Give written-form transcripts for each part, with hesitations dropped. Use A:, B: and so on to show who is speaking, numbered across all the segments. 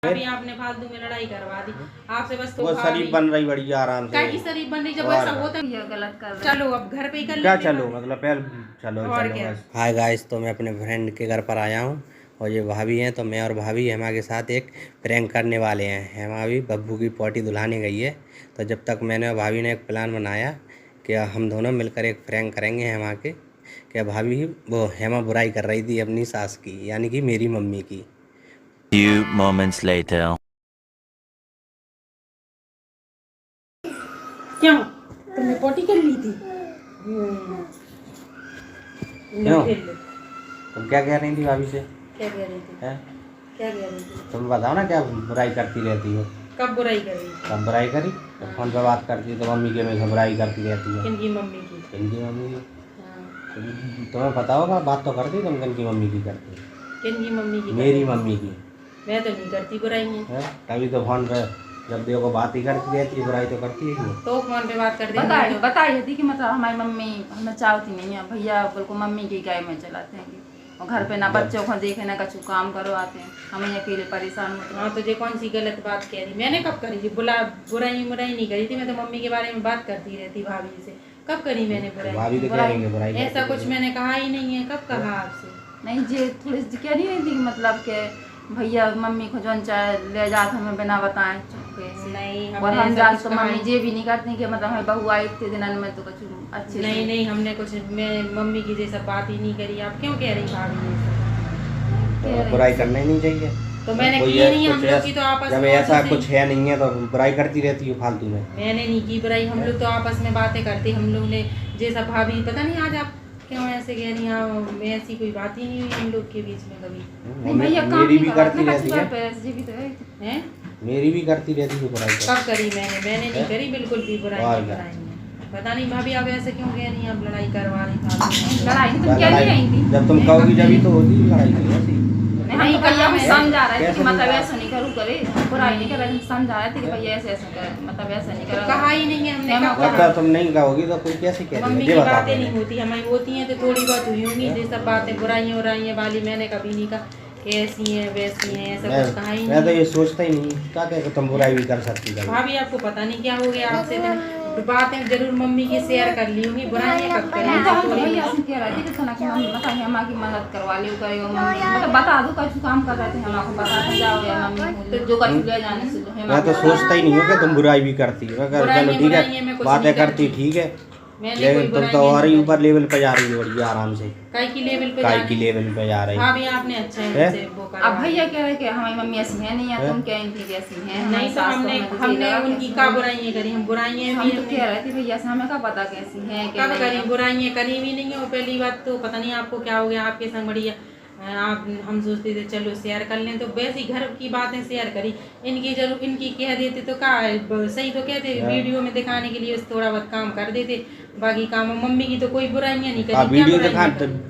A: अभी आपने फालतू में लड़ाई करवा दी आपसे बस। तो
B: वो शरीफ बन रही बड़ी आराम से।
A: क्या शरीफ बन रही? जब ऐसा होता है गलत कर रहे। चलो अब घर पे ही कर
B: क्या
A: लेते
B: चलो मतलब फिर चलो बस। हाय गाइस, तो मैं अपने फ्रेंड के घर पर आया हूँ और ये भाभी हैं। तो मैं और भाभी हेमा के साथ एक प्रैंक करने वाले हैं। हेमा भी बब्बू की पोटी दुल्हाने गई है। तो जब तक मैंने और भाभी ने एक प्लान बनाया कि हम दोनों मिलकर एक प्रैंक करेंगे हेमा के। क्या भाभी वो हेमा बुराई कर रही थी अपनी सास की, यानी कि मेरी मम्मी की।
C: Few moments later.
A: क्यों तुमने पोटी कर ली थी?
B: क्यों तुम क्या कह रही थी भाभी से?
A: क्या कह रही थी?
B: है?
A: क्या कह रही थी?
B: तुम बताओ ना, क्या बुराई करती रहती हो?
A: कब बुराई कर रही थी?
B: कब बुराई करी? तो फोन पे बात करती तो मम्मी के हमेशा बुराई करती रहती है।
A: किनकी मम्मी की?
B: किनकी मम्मी की?
A: हाँ।
B: तुम्हें पता होगा, बात तो करती तुम किनकी मम्मी की करती?
A: किनकी मम्मी की?
B: मेरी मम्मी की।
A: मैं तो नहीं करती बुराई है।
B: तभी तो फोन पे जब देखो बात ही करती रहती है, बुराई तो करती है ही।
A: तो फोन पे बात कर
D: देंगे। बताइए थी कि मतलब हमारी मम्मी हमें चाहती नहीं है भैया, बिल्कुल मम्मी की गाय में चलाते हैं और घर पे ना बच्चों को देखे ना कछु काम करवाते हैं, हमें अकेले परेशान होते हैं।
A: हाँ तो ये कौन सी गलत बात कह रही? मैंने कब करी थी? बुराई नहीं करी थी। मैं तो मम्मी के बारे में बात करती रहती भाभी से। कब करी मैंने बुराई? ऐसा कुछ मैंने कहा ही नहीं है। कब कहा आपसे?
D: नहीं जी, थोड़ी सी कह नहीं रही थी मतलब के भैया मम्मी को जो चाहे ले जाते हमें बिना बताए चुपके से।
A: नहीं,
D: और हम जान तो मम्मी ये भी नहीं करती कि मतलब हमें बहू आई इतने दिन में तो कुछ अच्छे
A: नहीं हमने कुछ मैं मम्मी की जैसा बात ही नहीं करी। आप क्यों कह रही भाभी?
B: बुराई करना ही नहीं चाहिए।
A: तो मैंने की नहीं, हम लोग की तो आपस
B: जब
A: में
B: ऐसा कुछ है नहीं है तो बुराई करती रहती है फालतू में।
A: मैंने नहीं की बुराई, हम लोग तो आपस में बातें करते। हम लोग ने जैसा भाभी पता नहीं आज आप क्यों ऐसे कह रही हैं? ऐसी कोई बात ही नहीं हुई हम लोग के बीच में कभी।
B: मेरी भी करती रहती है, मेरी भी करती रहती है बुराई।
A: कब करी मैंने नहीं करी बिल्कुल भी बुराई। पता नहीं भाभी आप ऐसे क्यों कह रही हैं? आप लड़ाई करवा रही थी।
D: लड़ाई तुम क्या नहीं रही थी?
B: जब तुम कहोगी जब तो होगी लड़ाई।
D: नहीं भैया हम समझा रहे थे कि मतलब ऐसा नहीं करूँ करे, बुराई नहीं कर रहे, समझा रहे थे कि भैया ऐसे ऐसे कर, मतलब ऐसा नहीं कर।
A: कहा ही नहीं है हमने।
B: तुम नहीं कहोगी तो कोई कैसे कहेगा?
A: मम्मी की बातें नहीं होती, हमारी होती हैं तो थोड़ी बहुत हुई होंगी। ये सब बातें बुराइयां वाली मैंने कभी नहीं कहा कि ऐसी हैं वैसी हैं, ऐसा कुछ कहा ही नहीं।
B: मैं तो ये सोचता ही नहीं क्या कहकर तुम बुराई भी कर सकती हो।
A: भाभी आपको पता नहीं क्या हो गया आपसे। बातें जरूर मम्मी की शेयर कर ली होंगी, बुराइयां कब करी?
D: भैया से कह रहे थे कि थोड़ा मतलब हेमा की मदद करवा ले करे, मतलब बता दो कुछ काम कर रहे थे हेमा को बता जाओ या मम्मी तो जो कुछ ले जाने से।
B: मैं तो सोचता ही नहीं हूँ कि तुम बुराई भी करती हो। चलो ठीक है, बातें करती ठीक है, लेकिन तुम तो और ही ऊपर लेवल पे जा रही हो बड़ी आराम से।
A: काय की लेवल पे जा रही। हाँ भैया आपने अच्छा है।
D: अब भैया कह रहे कि हमारी मम्मी ऐसी है नहीं है, तुम कह रही थी ऐसी है
A: नहीं तो हमने उनकी का बुराइयां करी? हम बुराइयां
D: हम तो कह रहे थे भैया से हमें क्या पता कैसी है।
A: कब करी? बुराइयां करी भी नहीं है। पहली बात तो पता नहीं आपको क्या हो गया आपके संग बढ़िया। आप हम सोचते थे चलो शेयर कर लें, तो वैसी घर की बातें शेयर करी। इनकी कह देते तो क्या सही तो कहते, वीडियो में दिखाने के लिए थोड़ा बहुत काम कर देते, बाकी काम मम्मी की तो कोई बुराइयां नहीं करी।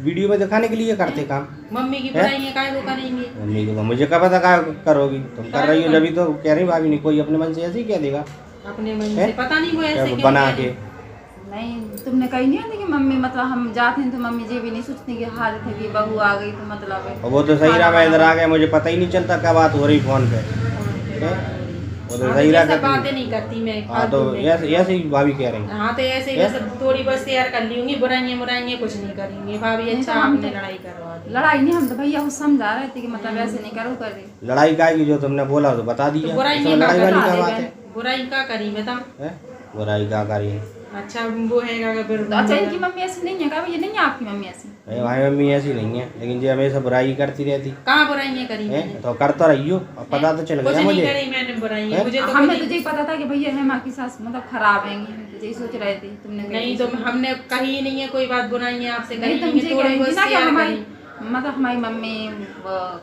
B: वीडियो में दिखाने के लिए करते काम।
A: मम्मी की बुराइयां काहे को करेंगे?
B: मम्मी को मुझे क्या पता क्या करोगी तुम? कर रही हो जब तो कह रही भाभी नहीं, कोई अपने मन से ऐसे ही कह देगा।
A: अपने मन से पता नहीं वो ऐसे
B: बना के।
D: नहीं तुमने कही नहीं होती कि मम्मी मतलब हम जाते हैं तो मम्मी ये भी नहीं सोचती कि हार थे कि बहू आ गई तो मतलब है।
B: वो तो सही रहा, मैं इधर आ गया, मुझे पता ही नहीं चलता क्या बात हो रही फोन पे। वो तो सही रहा,
A: बातें नहीं करती मैं।
B: हाँ तो ऐसे ही भाभी कह रही।
A: हाँ तो ऐसे ही बस थोड़ी बहुत शेयर कर ली होंगी, बुराइयां कुछ नहीं करेंगी भाभी। अच्छा आपने लड़ाई करवा दी।
D: लड़ाई नहीं, हम तो भैया को समझा रहे थे कि मतलब ऐसे नहीं करो कर रही।
B: लड़ाई का की जो तुमने बोला तो बता दिया।
A: लड़ाई वाली क्या बात है? बुराई क्या करी बता?
B: बुराई क्या करी?
A: अच्छा वो है
D: अच्छा इनकी मम्मी ऐसी नहीं है क्या? ये नहीं है आपकी मम्मी ऐसी?
B: नहीं भाई मम्मी ऐसी नहीं है, लेकिन जो हमेशा बुराई करती रहती।
A: कहाँ बुराइयां करी मैंने?
B: तो करता रही हो, पता तो चल गया मुझे।
A: मैंने बुराइयां मुझे तो
D: हमें तुझे पता था कि भैया हेमा की सास मतलब खराब है, तुझे सोच रहे थे तुमने।
A: नहीं तो हमने कही नहीं है कोई बात बुराइयां आपसे
D: कही नहीं। मतलब हमारी मम्मी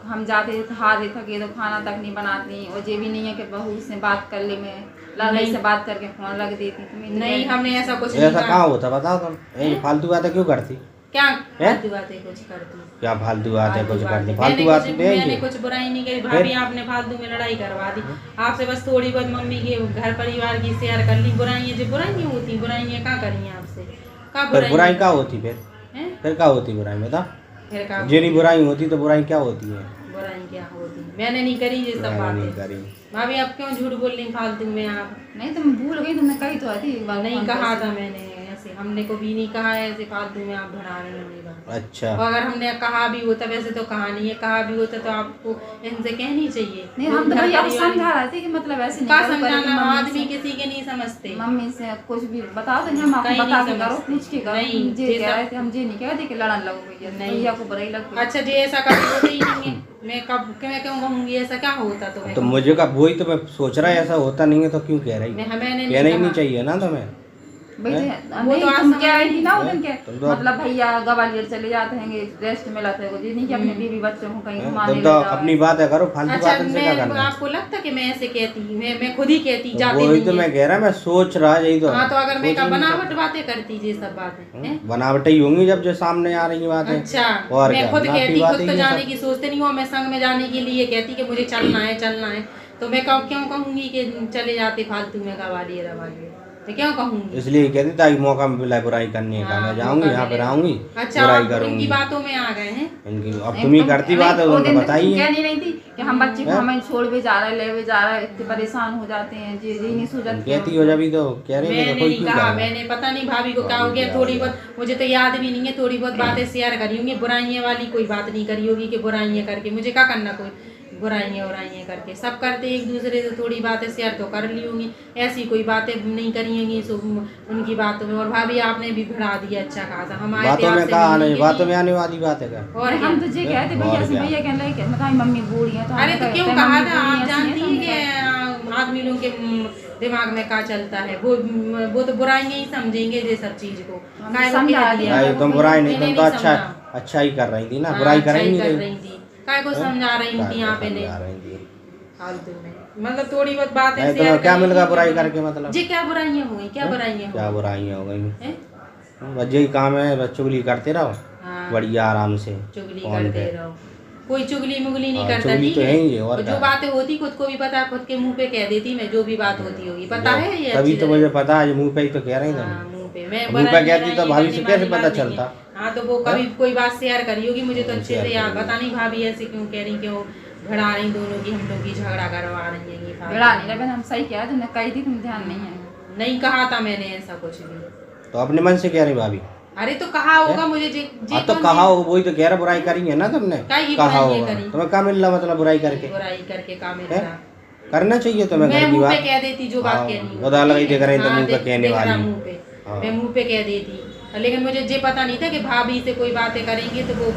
D: हम जाते हारे थके तो खाना तक नहीं बनाती, और ये भी नहीं है कि बहू से बात कर ले, मैं लड़ाई से बात करके फोन रख देती।
A: नहीं हमने ऐसा कुछ नहीं
B: ऐसा कहाँ होता बताओ तुम? फालतू बातें क्यों करती?
A: क्या फालतू बातें कुछ करती?
B: क्या फालतू बातें कुछ करती? फालतू
A: बातें मैंने कुछ बुराई नहीं करी भाभी, आपने फालतू में लड़ाई करवा दी। आपसे बस थोड़ी बहुत मम्मी के घर परिवार की शेयर कर ली। बुराइयां जो बुराइयां होती, बुराइयां क्या करी आपसे?
B: बुराई क्या होती फिर क्या होती बुराई बता? जितनी बुराई होती तो बुराई क्या होती है?
A: बुराई क्या होती, मैंने नहीं करी ये सब
B: नहीं
A: बातें।
B: करी।
A: भाभी अब क्यों झूठ बोल रही फालतू में आप?
D: नहीं तुम भूल गई, तुमने कही तो थी एक बार
A: नहीं
D: फोन
A: कहा
D: पे।
A: था मैंने ऐसे, हमने को भी नहीं कहा है ऐसे फालतू में आप बढ़ा रहे हो ये बात।
B: अच्छा
A: और अगर हमने कहा भी होता, वैसे तो कहा नहीं है, कहा भी होता तो आपको इनसे कहनी चाहिए।
D: नहीं हम तो भैया को समझा रहे थे कि मतलब ऐसे नहीं
A: का
D: करो, पहले
A: समझाना,
D: मम्मी
A: आदमी
D: से-
A: किसी के नहीं समझते।
D: मम्मी से कुछ भी बताओ तो हम आपको
A: कहीं
D: बता
A: नहीं
D: के करो,
A: समझते।
D: पूछ के करो।
A: नहीं,
D: हम जे
A: ये
D: कह
A: सब-
D: रहे थे, हम जे नहीं कह रहे थे कि लड़न लगो भैया,
A: नहीं।
D: भैया को बुराई लग गई।
A: अच्छा जी ऐसा कभी होता ही नहीं है, मैं क्यों कहूँगी ऐसा क्या होता तो मैं
B: तो मुझे का वही तो मैं सोच रहा है, ऐसा होता नहीं है तो क्यों कह रही?
A: मैंने
B: कहना ही
A: कहा।
B: नहीं चाहिए ना तुम्हें।
D: भाई
B: हैं?
D: नहीं,
A: वो तो आज
D: तुम
A: समझ
D: क्या
A: नहीं
D: थी ना वो दिन के
B: तुम तो-
D: मतलब भैया ग्वालियर चले जाते हैं, रेस्ट मिला था वो, ये नहीं कि अपने बीवी बच्चों को कहीं घुमाने
B: तुम
D: ले
B: तो
D: जाओ।
B: अपनी बात है करो, फालतू
A: अच्छा
B: बात से क्या
A: मैं
B: करना है?
A: आपको लगता कि मैं ऐसे कहती, मैं खुद ही कहती
B: तो
A: जाते
B: वही
A: नहीं
B: तो
A: है।
B: मैं कह रहा, मैं सोच रहा यही तो।
A: हाँ तो अगर मैं
B: सोच ही नहीं
A: बनावट बातें करती ये सब बातें हैं?
B: बनावट ही होंगी जब जो सामने आ रही बातें।
A: अच्छा
B: और
A: मैं
B: क्या,
A: खुद
B: नाटी
A: कहती,
B: बातें
A: खुद तो
B: ये
A: जाने
B: सब।
A: की सोचते नहीं हूँ, मैं संग में जाने के लिए कहती कि मुझे चलना है, तो मैं क्यों कहूँगी कि चले जाते फालतू में ग्वालियर मैं क्यों कहूँगी?
B: इसलिए कहती ताकि मौका मिला बुराई करने का,
A: हाँ,
B: मैं जाऊंगी
A: मौका
B: यहाँ पे
A: मिलेगा।
B: रहूंगी,
A: अच्छा
B: बुराई
A: आप इनकी
B: करूंगी
A: बातों में आ गए हैं।
B: इनकी। अब
D: नहीं,
B: तुम ही
D: तुम-
B: करती
D: नहीं,
B: बात है
D: वो
B: उनको
D: दिन
B: बताइए।
D: कहनी नहीं थी कि हम बच्चे को
B: हैं?
D: हमें छोड़ भी जा रहे, ले भी जा रहे, इतने परेशान हो जाते हैं, जी जी नहीं सूझत
B: कहती हो जब ही तो कह रही
A: मैंने
B: है, कोई
A: नहीं
B: क्यों
A: कहा,
B: कहेगा?
A: मैंने पता नहीं भाभी को क्या हो
B: भाभी
A: गया,
B: क्या
A: थोड़ी
B: हो गया?
A: बहुत मुझे तो याद भी नहीं है, थोड़ी बहुत बातें शेयर करी होंगी, बुराइयां वाली कोई बात नहीं करी होगी कि बुराइयां करके मुझे क्या करना, कोई बुराइयां करके सब करते एक दूसरे से, थोड़ी बातें शेयर तो कर ली होंगी, ऐसी कोई बातें नहीं करी होंगी उनकी बातों में। और भाभी आपने भी बढ़ा दिया, अच्छा खासा हम आए थे
B: बातों में
A: आपसे
B: कहा
A: मिलने
B: नहीं,
A: के
B: बातों
A: लिए।
B: में आने वाली बात है क्या?
A: और क्या?
D: हम तो ये कहते भैया
B: और
D: से,
B: क्या?
D: भैया कहने लगे कि मतलब मम्मी बूढ़ी है तो हम
A: अरे तो
D: कहते
A: क्यों
D: हैं,
A: कहा
D: मम्मी
A: था,
D: बूढ़ी
A: आप
D: ऐसी है,
A: जानती
D: तो
A: हैं
D: हम कहते
A: कि आदमी लोगों के दिमाग में क्या चलता है, वो तो बुराइयां ही समझेंगे ये सब चीज को।
D: हम
A: काय को
D: समझा
A: कह
D: दिया।
A: दिया?
B: नहीं तुम बुराई नहीं,
A: मैंने
B: तुम तो
A: नहीं
B: अच्छा
A: समझा।
B: अच्छा ही कर रही थी ना,
A: हाँ,
B: बुराई
A: अच्छा
B: कर ही
A: ही
B: नहीं
A: कर
B: रही।
A: रही थी, काय को समझा रही थी यहाँ पे नहीं
B: समझा रही थी।
A: फालतू में, मतलब थोड़ी बहुत बातें
B: नहीं,
A: शेयर
B: तुम्हें क्या
A: करी
B: मिल गया
A: थी,
B: बुराई करके मतलब?
A: जी क्या बुराइयां हुई, क्या बुराइयां
B: क्या
A: हुई
B: बुराइयां हो गई?
A: हैं?
B: बस यही काम है, बस चुगली करते रहो
A: हाँ,
B: बढ़िया आराम से।
A: चुगली
B: फोन
A: करते
B: पे।
A: रहो, कोई चुगली मुगली नहीं
B: हाँ,
A: करता,
B: चुगली
A: ठीक
B: तो
A: है?
B: है ही है, और
A: और जो
B: क्या?
A: बातें होती खुद को भी पता, खुद के मुंह पे कह देती मैं, जो भी बात होती होगी पता है ये
B: तभी
A: अच्छी
B: तो
A: तरह।
B: मुझे पता है, मुंह पे ही तो कह रही
A: हाँ,
B: थी।
A: मुंह पे मैं
B: मुंह पे
A: बुराई
B: कहती तो
A: बुराई
B: भाभी से
A: करने
B: कैसे
A: वाली
B: पता
A: बात नहीं है।
B: चलता?
A: हाँ तो वो कभी कोई बात शेयर करी होगी मुझे तो अच्छे
B: शेयर
A: से याद,
B: करी
A: पता नहीं भाभी ऐसे क्यों कह रही, क्यों भड़ा रही दोनों की, हम लोग की झगड़ा करवा रही है ये फालतू।
D: बेड़ा नहीं रहे, हम सही कह रहे, तुमने कही थी, तुम ध्यान नहीं है।
A: नहीं कहा था मैंने ऐसा कुछ भी।
B: तो अपने मन से कह रही भाभी।
A: अरे तो कहा होगा मुझे
B: हाँ तो कहा हो, वही तो कह रहा, बुराई करी है ना तुमने,
A: काहे की
B: कहा
A: बुराई
B: होगा।
A: करी?
B: तुम्हें क्या मिल रहा मतलब बुराई करके?
A: बुराई करके काम
B: हैं?
A: मिलता,
B: करना चाहिए तुम्हें
A: मैं
B: घर की
A: मुंह पे
B: बात।
A: कह देती जो बात
B: हाँ,
A: कहनी
B: वो दाल लगी देख रही तो
A: हाँ,
B: मुंह पे कहने
A: देख रहा
B: वाली।
A: मुंह पे,
B: हाँ।
A: मैं मुंह पे कह देती, लेकिन मुझे ये पता नहीं था कि भाभी से कोई बातें करेंगे तो वो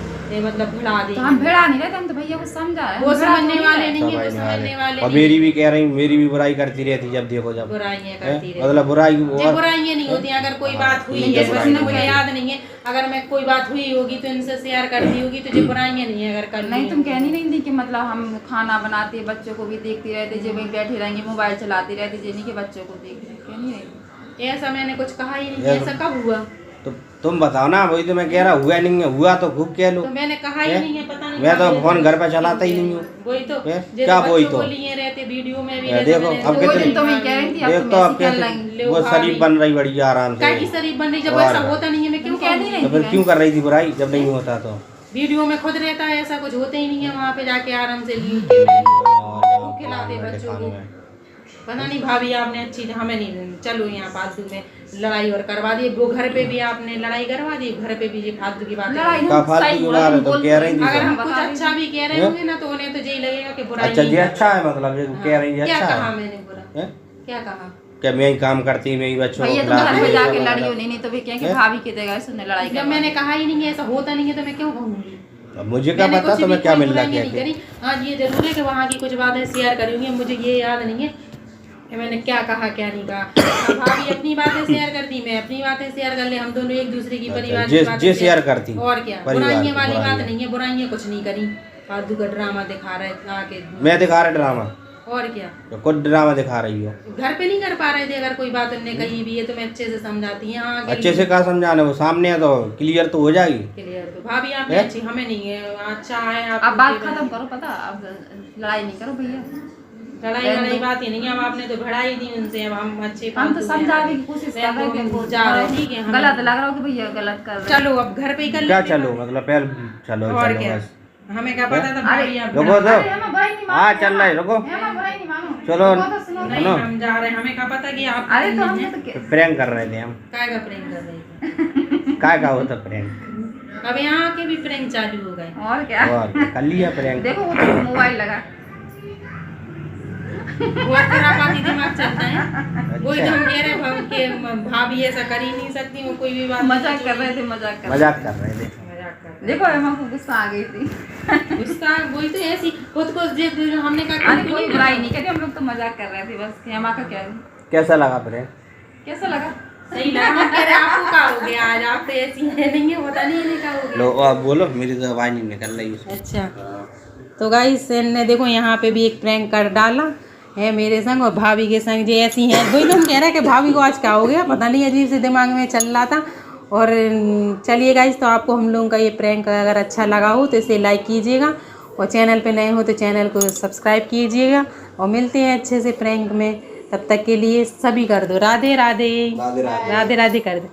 A: मतलब भिड़ा
D: तो हम
A: देंगे।
D: भेड़ा नहीं रहे, हम तो भैया को समझा रहे हैं,
A: वो
D: हम भेड़ा
A: समझने
D: थोड़ी
A: वाले
D: रहे।
A: नहीं है, वो
B: समझने
A: समझने वाले
B: और
A: नहीं
B: मेरी
A: है।
B: भी कह रही, मेरी भी बुराई करती रहती जब देखो जब।
A: बुराइयां
B: हैं?
A: करती रहती
B: मतलब बुराई
A: ये
B: और
A: बुराइयां नहीं होती, अगर कोई बात हुई
B: नहीं,
A: है
B: ये
A: वैसे
B: बुराई
A: मुझे
B: नहीं
A: याद नहीं है, अगर मैं कोई बात हुई होगी तो इनसे शेयर करती होगी तो ये बुराइयां नहीं है, अगर कर ली
D: नहीं तुम
A: होंगी।
D: कहनी नहीं थी कि मतलब हम खाना बनाते बच्चों को भी देखते रहते, जो वहीं बैठे रहेंगे मोबाइल चलाते रहते, जो नहीं कि बच्चों को देखते, कहनी नहीं।
A: ऐसा मैंने कुछ कहा ही नहीं,
B: ये-
A: ऐसा कब हुआ?
B: तो तुम बताओ ना, वही तो मैं कह रहा, हुआ नहीं है, हुआ तो खूब कह लो।
A: तो मैंने कहा ही
B: हैं?
A: नहीं है, पता नहीं
B: मैं तो
A: कहाँ
B: फोन
A: से-
B: घर पे चलाता ही नहीं हूँ।
A: वही तो
B: हैं?
A: ये
B: क्या
A: तो
B: वही
A: बच्चों
B: तो?
A: को लिए रहते वीडियो में भी
B: ये
A: रहते,
B: देखो,
A: मैंने
B: अब
A: तो
B: कितनी-
A: वो दिन
D: तो मैं कह रही थी अब
B: देख
D: तुम
B: तो अब
D: ऐसी कर
B: कैसे
D: लेंगी।
B: वो शरीफ बन रही बढ़िया आराम
A: काय की
B: से।
A: शरीफ बन रही, जब
B: और
A: ऐसा
B: क्या?
A: होता नहीं है मैं क्यों
D: तुम कहनी
A: कहूँगी?
D: नहीं
B: तो फिर क्यों कर रही थी बुराई जब नहीं होता तो?
A: वीडियो में खुद रहता है, ऐसा कुछ होता ही नहीं है, वहाँ पे जाके आराम से खिलाते बच्चों को। पता नहीं भाभी आपने अच्छी, हमें नहीं, चलो यहाँ फालतू में लड़ाई और करवा दी, वो घर पे भी आपने लड़ाई करवा दी, घर पे भी ये फालतू की बात
D: लड़ाई
B: का फालतू
D: सही
B: की
D: बोला,
B: बात है,
D: तुम
B: तो
D: बोलते
B: कह रही थी
A: अगर
B: सब।
A: हम
D: बता
A: कुछ
D: रही
A: अच्छा भी कह रहे
B: हैं?
A: होंगे ना तो उन्हें तो यही लगेगा कि बुराई
B: अच्छा
A: नहीं
B: जी,
A: कर-
B: अच्छा है मतलब ये कह रही है,
A: क्या
B: अच्छा
A: कहा
B: है।
A: मैंने बुरा?
B: हैं?
A: क्या कहा?
B: क्या मैं ही काम करती, मैं ही बच्चों को
D: भैया तुम घर
B: खिलाती,
D: में जाके
B: ये सब
D: लड़ी हो
B: मतलब।
D: नहीं तो भी क्या कि
B: हैं?
D: भाभी की जगह सुनने लड़ाई
A: जब
D: कर
A: मैंने कहा ही नहीं है, ऐसा होता नहीं है तो मैं क्यों कहूँगी?
B: अब मुझे क्या
A: मैंने
B: पता
A: कुछ
B: तुम्हें
A: भी
B: क्या
A: कोई
B: मिल रहा
A: बुराइयां
B: क्या
A: नहीं करी। हाँ ये जरूर है कि वहाँ की कुछ बातें शेयर करी होंगी, मुझे ये याद नहीं है कि मैंने क्या कहा क्या नहीं कहा। अब भाभी अपनी बातें शेयर करती, मैं अपनी बातें शेयर कर ले, हम दोनों एक दूसरे की परिवार की
B: जे
A: बातें
B: शेयर करती।
A: और क्या,
B: परिवार
A: बुराइयां
B: की
A: वाली बात
B: बुराइयां।
A: नहीं है, बुराइयां कुछ नहीं करी, फालतू का ड्रामा दिखा रहे आके।
B: मैं दिखा रहा ड्रामा,
A: और क्या,
B: तो कुछ ड्रामा दिखा रही हो।
A: घर पे नहीं कर पा रहे थे, अगर कोई बात उनने कही भी है तो मैं अच्छे से समझाती है। हाँ
B: अच्छे से क्या समझाना, वो सामने है तो क्लियर तो हो जाएगी।
A: क्लियर तो भाभी आपने
B: हैं?
A: अच्छी, हमें नहीं है, अच्छा है आप।
D: अब बात खत्म करो, पता अब लड़ाई नहीं करो भैया,
A: लड़ाई वाली बात ही नहीं है, अब आपने तो भड़ाई दी उनसे, अब हम अच्छे
D: हम तो
A: फालतू
D: समझाने
A: में
D: की कोशिश
A: मैं
D: कर रहे
A: तो
D: हैं कि
A: जा रहे हैं, ठीक है, हमें-
D: गलत लग रहा हो कि भैया गलत कर रहे हैं।
A: चलो अब घर पे ही कर
B: क्या
A: लेते हैं
B: चलो
A: बात।
B: मतलब पहले चलो
A: और
B: चलो
A: क्या?
B: बस
A: हमें क्या पता था भाभी आप
B: रुको तो
D: अरे हम भाई नहीं
B: हाँ चल रहा है रुको
D: हम भाई नहीं मानो
B: चलो
D: रुको तो सुनो
A: नहीं हम जा रहे हैं, हमें क्या पता कि आप
D: अरे तो हमने तो
B: प्रैंक कर रहे थे हम
A: काय का प्रैंक कर रहे थे।
B: काय का होता प्रैंक
A: अब यहाँ के भी प्रैंक चालू हो गए।
D: और क्या
B: और कर लिया प्रैंक
D: देखो वो तो मोबाइल लगा
A: वो तेरा पाती दिमाग चलता है, वही तो हम कह रहे हैं कि भाभी ऐसा कर ही नहीं सकती, वो कोई भी बात
D: मजाक कर रहे थे मजाक कर
B: मजाक कर रहे थे
A: मजाक कर
D: देखो एमा को गुस्सा आ गई थी
A: गुस्सा वही तो ऐसी खुद को हमने कहा
D: अरे कोई बुराई नहीं करी, हम लोग तो मजाक कर रहे थे बस कि एमा का क्या
B: कैसा लगा प्रैंक
D: कैसा लगा
A: सही लगा। हम कह रहे हैं, आपको क्या हो गया आज, आप तो ऐसी है नहीं है, पता नहीं इन्हें क्या हो गया।
B: लो आप बोलो, मेरी तो आवाज नहीं निकल रही है।
A: अच्छा तो गाइस ने देखो यहाँ पे भी एक प्रैंक कर डाला है मेरे संग और भाभी के संग, जो ऐसी हैं वही तो हम कह रहे हैं कि भाभी को आज क्या हो गया पता नहीं, अजीब से दिमाग में चल रहा था। और चलिए गाइस, तो आपको हम लोगों का ये प्रैंक अगर अच्छा लगा हो तो इसे लाइक कीजिएगा और चैनल पे नए हो तो चैनल को सब्सक्राइब कीजिएगा और मिलते हैं अच्छे से प्रैंक में। तब तक के लिए सभी कर दो राधे राधे
B: राधे राधे
A: राधे राधे कर दो।